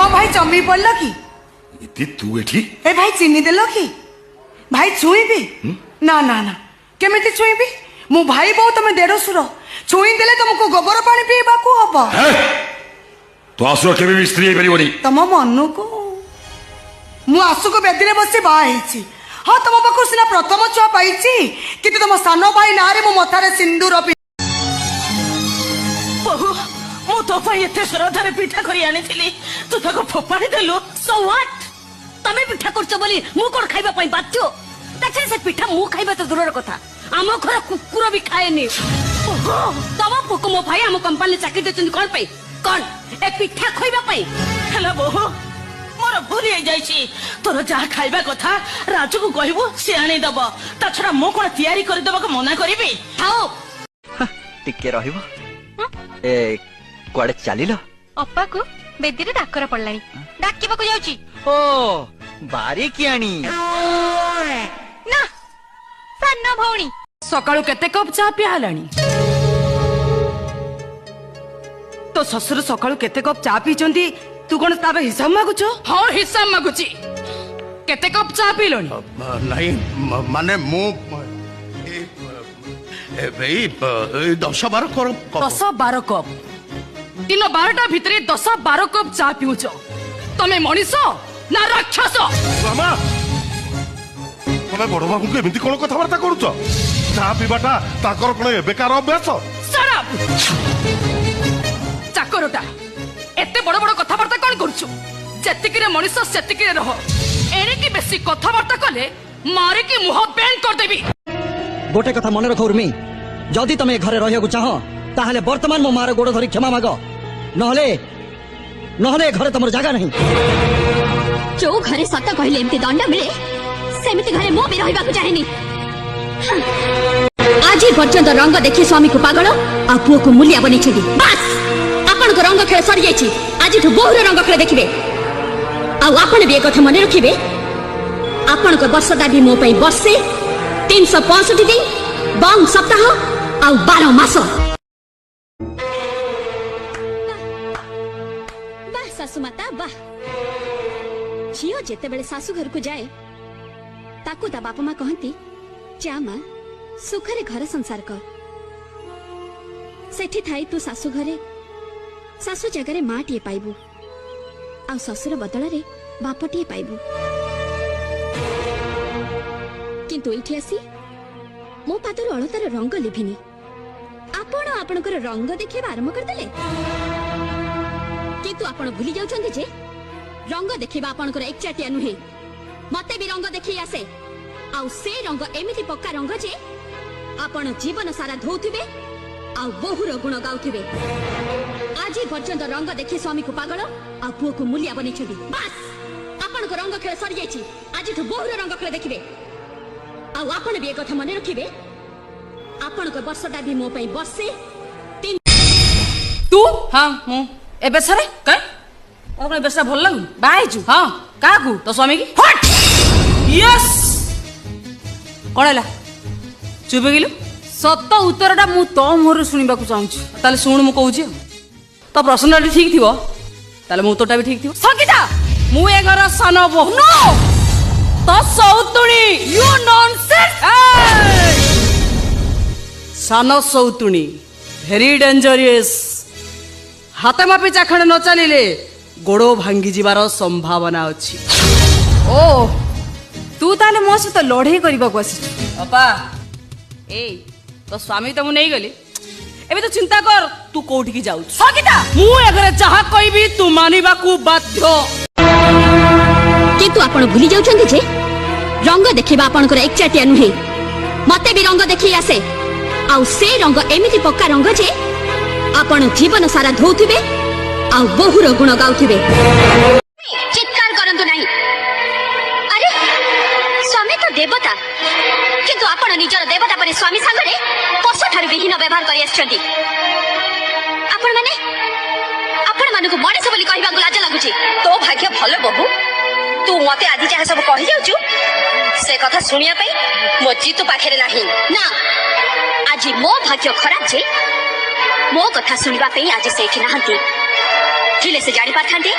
कौन भाई चमी पड़ल कि इति तू एठी ए भाई चीनी देल कि भाई छुईबी ना ना ना केमिति छुईबी मु भाई बहु तुम देढ़शुर छुई देले तुमको गोबर पानी पीवा को हबो तो आसुर केबे भी स्त्री परिबोनी तम मनु को मु आसु को बेदी रे बसी बा हेची हाँ तुम पाखु सिना प्रथम छुआ पाइची किंतु तुम सान भाई ना रे मो मथारे सिंदूर बहु मु तो पाई एते श्रद्धारे पिठा करी आनी तू ताको फोपाड़ी देलु सो व्हाट तमे पिठा करछ बोली मु कोन खाइबा पई बाध्य ताछे से पिठा मु खाइबा तो दूरर कथा आम घर कुकुर भी खाएनी तम पुक मो भाई आम कंपनी चाकरी देछन कोन पई कोन ए पिठा खाइबा पई हेला बहु मोर भूल हो जाइछि तोर जा खाइबा कथा राजू को कहबो से आनी दबो ता छडा मो कोन तयारी करि दबा को मना करबी खाओ टिके रहिबो ए कुआडे चलिलो अप्पा को बेदी रे डाकर पड़लानी डाकिबा को जाउची ओ बारी कियानी ना सन्ना भौणी सकाळू केते कप चा पिया हलानी तो ससुर सकाळू केते कप चा पीचंती तू कोन ताबे हिसाब मागुछ हां हिसाब मागुची केते कप चा पीलोनी नहीं माने मु भाई 10-12 कप 10-12 कप दिन 12टा भितरे 10-12 कप चा पिउछ तमे मनीष ना राक्षस मामा तमे बड़ बाबू के एमिति कोन कथावार्ता करूछ चा पीबाटा ताकर कोन बेकार अभ्यास शराब चाकरटा एते बड़ बड़ कथावार्ता कोन करूछ जेतिकिरे मनीष सेतिकिरे रह एने की बेसी कथावार्ता कले मारे की मुह बेन कर देबी गोटे कथा मन रख उर्मी जदि तमे घरे रहिया को चाह ताहले वर्तमान मो मार गोड़ धरी क्षमा माग नहले नहले घरे तमर जागा नहीं जो घरे सत कहले एमती दंड मिले सेमिति घरे मो भी रहिबा को चाहेनी आज पर्यंत रंग देखि स्वामी को पागल आ पुओ को मूल्य बनी छी बस आपण को रंग खेल सरी जाइछि आज ठु बहुर रंग खेल देखिबे आ आपण भी एक कथा मन रखिबे आपण को वर्षदा भी मो पई बसे 365 दिन बंग सप्ताह आ 12 मास वाह सासु माता वाह झियो जेते बेले सासु घर को जाए ताकू ता बापा माँ कहती जा माँ सुखरे घर संसार कर सेठी थाई तू सासु घरे सासु जगह माँ टीए पाइबू आ ससुर बदल रे बाप टीए पाइबू किंतु एठी आसी मो पादर अलतार रंग लिभिनी आपण आपणकर रंग देखिबा आरंभ कर देले किंतु आपण भूली जाउछन्ती जे रंग देखिबा आपणकर एकचाटिया नुहे मते भी रंग देखि आसे आउ से रंग एमिति पक्का रंग जे आपण जीवन सारा धोउथिबे आउ बहुर गुण गाउथिबे आज पर्यंत रंग देखि स्वामी को पागल आ पुओ को मूल्य बनी छबी बस आपण को रंग खेल सरी जाइछि आज ठु बहुर रंग खेल देखिबे आउ आपण भी एक कथा मन रखिबे आपण को वर्षटा भी मो पई बसे तू हां मु ए बेसरे काय और बेसरा भल लागु बाइजु हां काकू तो स्वामी की हट यस कोनला चुप गेलु सत्य उत्तरटा मु तो मोर सुनिबा को चाहूची ताले सुन मु कहूची तो प्रश्नटा ठीक थिबो ताले मु उत्तरटा भी ठीक थिबो सकिता मु ए घर सन बहु नो तो सौतुणी यू नॉनसेंस सन सौतुणी वेरी डेंजरियस हाथ मापी चाखण न चलिले गोड़ भांगी जीवार संभावना अच्छी ओ तू ताले मो सहित लड़े करबा को आसी बापा ए तो स्वामी तो मु नहीं गली एबे तो चिंता कर तू कोठी की जाऊ सकिता मु एगरे जहा कहबी तू मानिबा को बाध्य किंतु आपण भूली जाउछन्ती जे रंग देखिबा आपणकर एकचाटिया नुहे मते भी रंग देखि आसे आउ से रंग एमिति पक्का रंग जे आपण जीवन सारा धोउथिबे आउ बहुर गुण गाउथिबे चित्कार करंतु नाही अरे स्वामी तो देवता किंतु आपण निजर देवता परे स्वामी संगरे पशु ठार विहीन व्यवहार करि आछन्ती आपण मानको मଣିଷ बोली कहबा लाज लागुची तो भाग्य भलो बहु तू मते आदि जहा सब कहि जाउछु से कथा सुनिया पई मो जीतु पाखरे नाही ना आज मो भाग्य खराब जे मो कथा सुनिबा पई आज सेठी नाहंती थिले से जानि पारथांती